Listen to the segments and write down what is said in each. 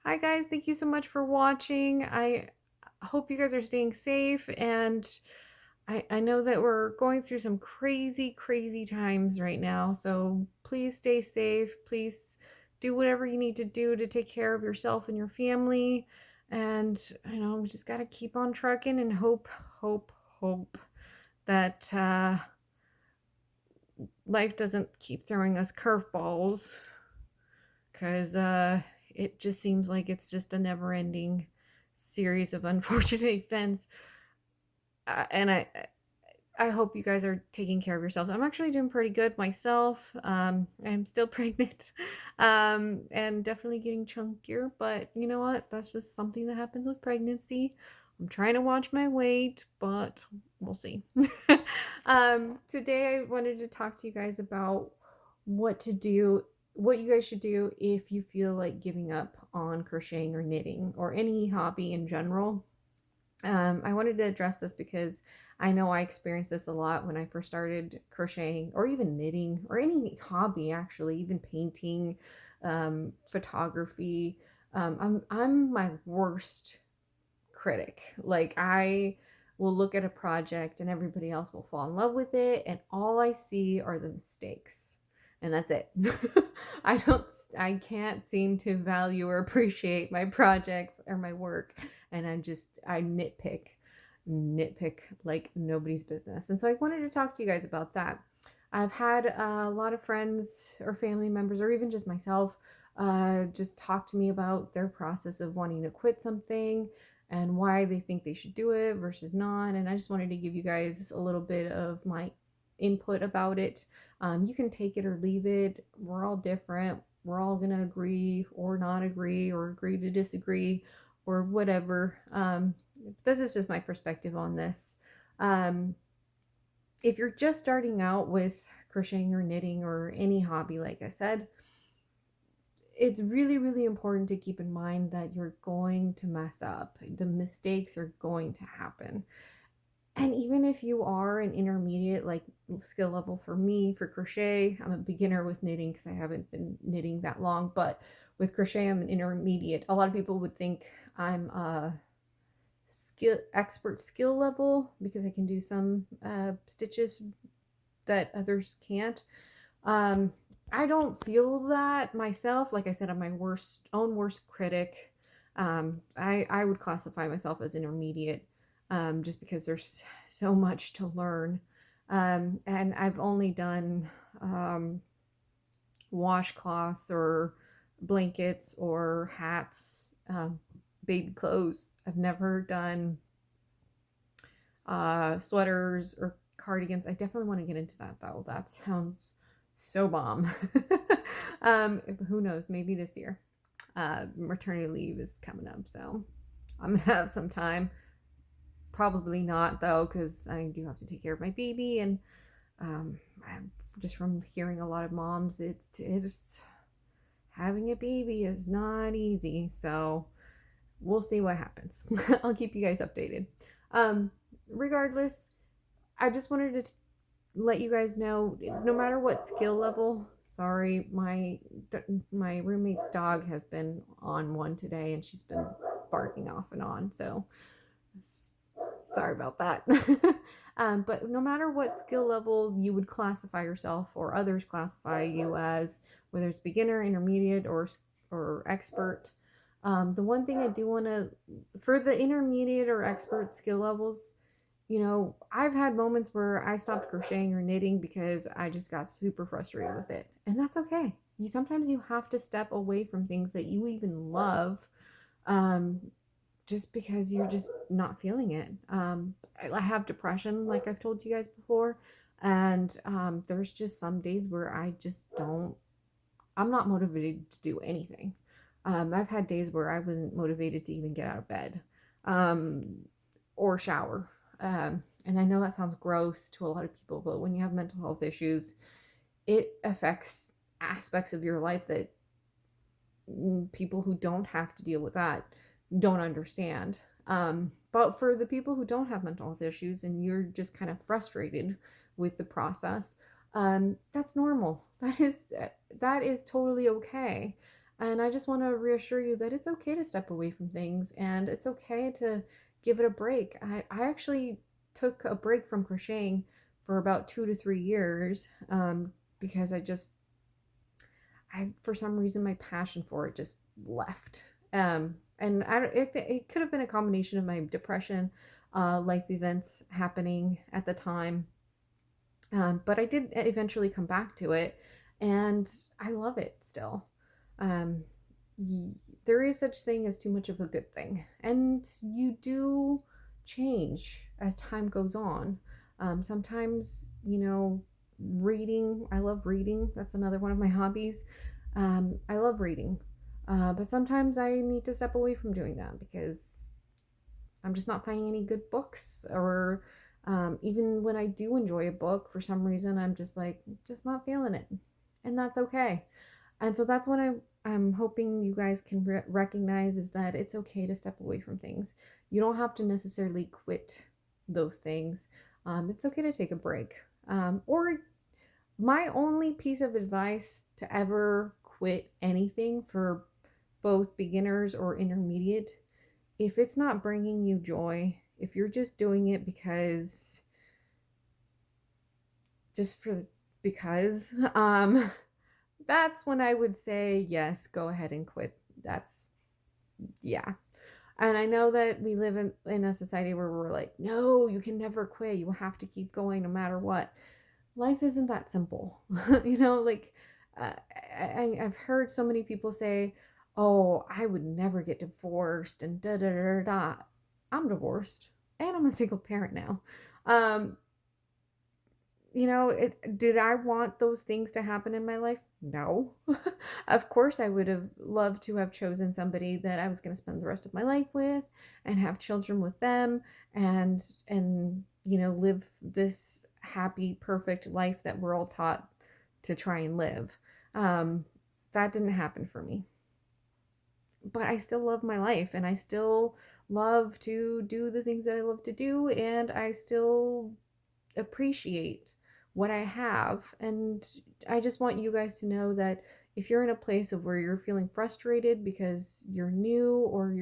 Hi guys, thank you so much for watching. I hope you guys are staying safe, and I know that we're going through some crazy, crazy times right now. So please stay safe. Please do whatever you need to do to take care of yourself and your family. And we just gotta keep on trucking and hope that life doesn't keep throwing us curveballs, because it just seems like it's just a never-ending series of unfortunate events. And I hope you guys are taking care of yourselves. I'm actually doing pretty good myself. I'm still pregnant, and definitely getting chunkier. But you know what? That's just something that happens with pregnancy. I'm trying to watch my weight, but we'll see. Today I wanted to talk to you guys about what to do, what you guys should do if you feel like giving up on crocheting or knitting or any hobby in general. I wanted to address this because I know I experienced this a lot when I first started crocheting or even knitting or any hobby, actually, even painting, photography. I'm my worst critic. Like, I will look at a project and everybody else will fall in love with it, and all I see are the mistakes. And that's it. I can't seem to value or appreciate my projects or my work. And I nitpick like nobody's business. And so I wanted to talk to you guys about that. I've had a lot of friends or family members, or even just myself, just talk to me about their process of wanting to quit something and why they think they should do it versus not. And I just wanted to give you guys a little bit of my input about it. You can take it or leave it. We're all different. We're all going to agree or not agree or agree to disagree or whatever. This is just my perspective on this. Um, if you're just starting out with crocheting or knitting or any hobby, like I said, it's really, really important to keep in mind that you're going to mess up. The mistakes are going to happen. And even if you are an intermediate, like skill level for me for crochet, I'm a beginner with knitting because I haven't been knitting that long, but with crochet, I'm an intermediate. A lot of people would think I'm a expert skill level because I can do some stitches that others can't. Um, I don't feel that myself. Like I said, I'm my worst critic. I would classify myself as intermediate, just because there's so much to learn. And I've only done washcloths or blankets or hats, baby clothes. I've never done sweaters or cardigans. I definitely want to get into that though. That sounds so bomb. Who knows? Maybe this year. Maternity leave is coming up, so I'm gonna have some time. Probably not though, because I do have to take care of my baby, and I'm just from hearing a lot of moms, it's having a baby is not easy. So we'll see what happens. I'll keep you guys updated. Um, Regardless, I just wanted to let you guys know, no matter what skill level. Sorry, my roommate's dog has been on one today, and she's been barking off and on. So sorry about that. But no matter what skill level you would classify yourself or others classify you as, whether it's beginner, intermediate, or expert, the one thing I do want to, for the intermediate or expert skill levels, I've had moments where I stopped crocheting or knitting because I just got super frustrated with it. And that's okay. Sometimes you have to step away from things that you even love, um, just because you're just not feeling it. I have depression, like I've told you guys before. And there's just some days where I'm not motivated to do anything. I've had days where I wasn't motivated to even get out of bed, or shower. And I know that sounds gross to a lot of people, but when you have mental health issues, it affects aspects of your life that people who don't have to deal with that don't understand. But for the people who don't have mental health issues and you're just kind of frustrated with the process, that's normal. That is totally okay. And I just want to reassure you that it's okay to step away from things and it's okay to give it a break. I actually took a break from crocheting for about 2 to 3 years, because for some reason, my passion for it just left. And it could have been a combination of my depression, life events happening at the time. But I did eventually come back to it, and I love it still. Um, y- there is such thing as too much of a good thing, and you do change as time goes on. Sometimes, reading. I love reading. That's another one of my hobbies. I love reading, but sometimes I need to step away from doing that because I'm just not finding any good books, or even when I do enjoy a book, for some reason, I'm just like, just not feeling it. And that's okay. And so that's what I'm hoping you guys can recognize, is that it's okay to step away from things. You don't have to necessarily quit those things. It's okay to take a break. Or my only piece of advice to ever quit anything for both beginners or intermediate, if it's not bringing you joy, if you're just doing it just for because, that's when I would say yes, go ahead and quit. That's Yeah. And I know that we live in a society where we're like, no, you can never quit. You have to keep going no matter what. Life isn't that simple. Like, uh, I've heard so many people say, oh, I would never get divorced and da da da da da. I'm divorced and I'm a single parent now. Um, did I want those things to happen in my life? No. Of course, I would have loved to have chosen somebody that I was going to spend the rest of my life with and have children with them, and live this happy, perfect life that we're all taught to try and live. Um, that didn't happen for me. But I still love my life, and I still love to do the things that I love to do, and I still appreciate what I have. And I just want you guys to know that if you're in a place of where you're feeling frustrated because you're new, or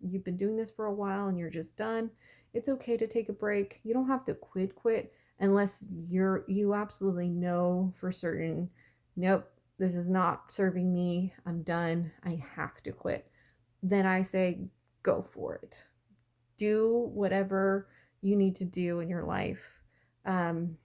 you've been doing this for a while and you're just done, it's okay to take a break. You don't have to quit unless you absolutely know for certain, nope, this is not serving me. I'm done. I have to quit. Then I say go for it. Do whatever you need to do in your life. Um,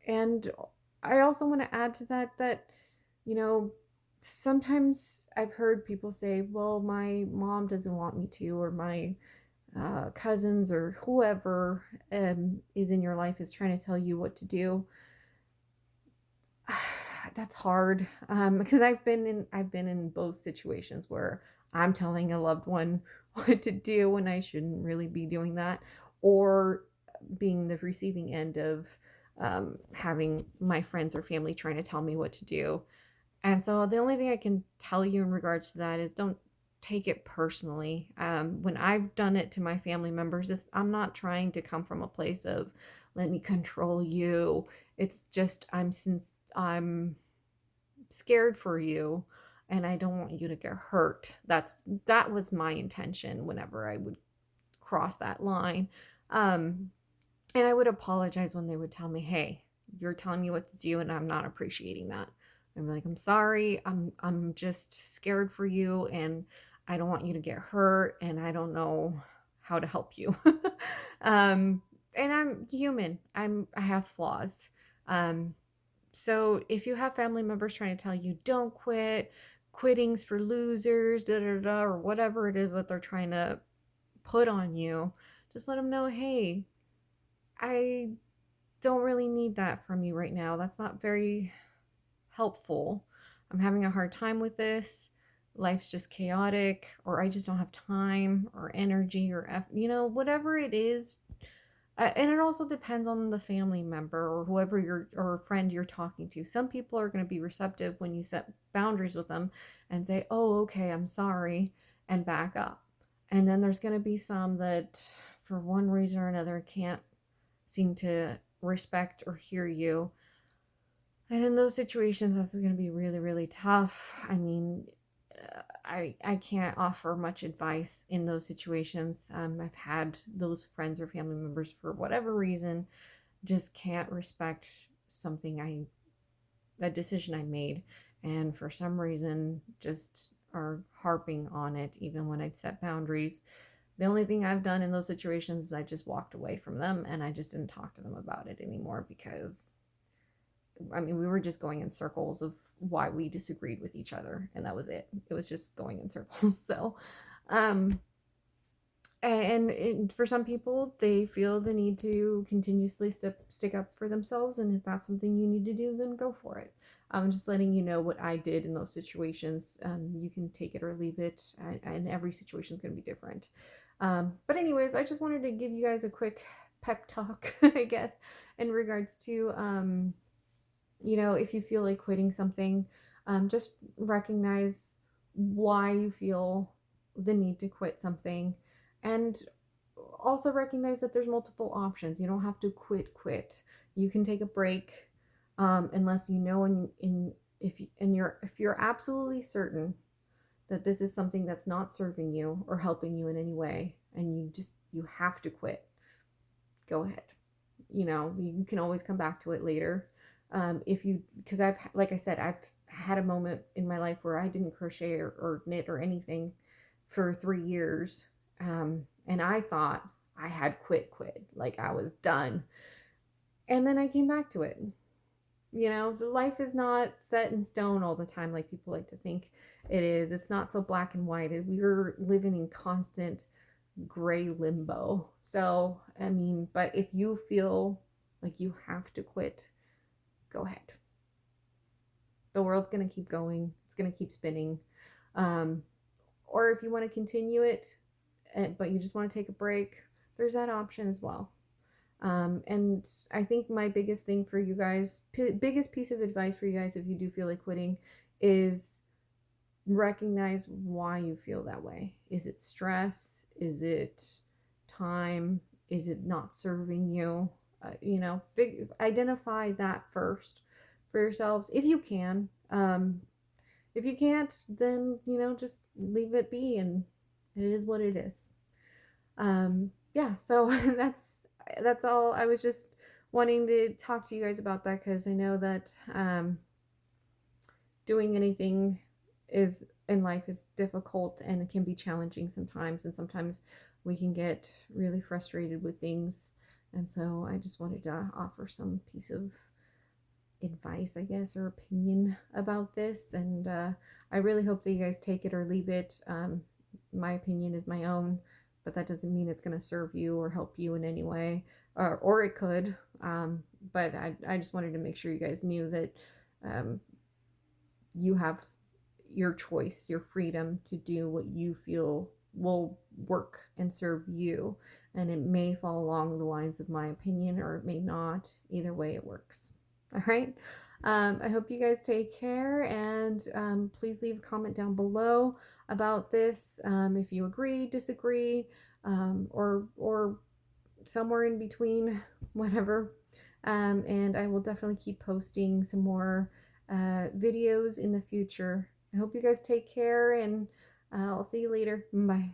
and I also want to add to that, you know, sometimes I've heard people say, well, my mom doesn't want me to, or my cousins or whoever is in your life is trying to tell you what to do. That's hard, because I've been in both situations where I'm telling a loved one what to do when I shouldn't really be doing that, or being the receiving end of having my friends or family trying to tell me what to do. And so the only thing I can tell you in regards to that is, don't take it personally. When I've done it to my family members, I'm not trying to come from a place of let me control you. It's just I'm scared for you, and I don't want you to get hurt. That was my intention whenever I would cross that line. Um, and I would apologize when they would tell me, "Hey, you're telling me what to do, and I'm not appreciating that." I'm like, "I'm sorry. I'm just scared for you, and I don't want you to get hurt, and I don't know how to help you." um, and I'm human. I have flaws. Um, so if you have family members trying to tell you don't quit, quitting's for losers, da da da, or whatever it is that they're trying to put on you, just let them know, hey, I don't really need that from you right now. That's not very helpful. I'm having a hard time with this. Life's just chaotic, or I just don't have time or energy, or whatever it is. And it also depends on the family member or whoever or friend you're talking to. Some people are going to be receptive when you set boundaries with them and say, "Oh, okay, I'm sorry," and back up. And then there's going to be some that, for one reason or another, can't seem to respect or hear you. And in those situations, that's going to be really, really tough. I mean, I can't offer much advice in those situations. I've had those friends or family members, for whatever reason, just can't respect something a decision I made, and for some reason just are harping on it even when I've set boundaries. The only thing I've done in those situations is I just walked away from them and I just didn't talk to them about it anymore, because I mean, we were just going in circles of why we disagreed with each other, and that was it. It was just going in circles. So, um, and for some people, they feel the need to continuously stick up for themselves, and if that's something you need to do, then go for it. I'm just letting you know what I did in those situations. You can take it or leave it, and every situation is going to be different. But anyways, I just wanted to give you guys a quick pep talk, I guess, in regards to if you feel like quitting something, just recognize why you feel the need to quit something, and also recognize that there's multiple options. You don't have to quit. You can take a break, unless you know if you're absolutely certain that this is something that's not serving you or helping you in any way, and you have to quit. Go ahead. You can always come back to it later. If you Because like I said, I've had a moment in my life where I didn't crochet or knit or anything for 3 years, and I thought I had quit, like I was done, and then I came back to it. The life is not set in stone all the time like people like to think it is. It's not so black and white. We're living in constant gray limbo. So, I mean, but if you feel like you have to quit, go ahead. The world's going to keep going, it's going to keep spinning. Um, or if you want to continue it, but you just want to take a break, there's that option as well. And I think my biggest thing for you guys, biggest piece of advice for you guys, if you do feel like quitting, is recognize why you feel that way. Is it stress? Is it time? Is it not serving you? Identify that first for yourselves if you can. If you can't, then just leave it be, and it is what it is. Yeah, so that's all. I was just wanting to talk to you guys about that, because I know that doing anything is in life is difficult, and it can be challenging sometimes, and sometimes we can get really frustrated with things. And so I just wanted to offer some piece of advice, I guess, or opinion about this. And I really hope that you guys take it or leave it. My opinion is my own, but that doesn't mean it's going to serve you or help you in any way, or it could. But I just wanted to make sure you guys knew that you have your choice, your freedom to do what you feel will work and serve you. And it may fall along the lines of my opinion, or it may not. Either way, it works. All right. I hope you guys take care, and please leave a comment down below about this, if you agree, disagree, or somewhere in between, whatever. And I will definitely keep posting some more videos in the future. I hope you guys take care, and I'll see you later. Bye.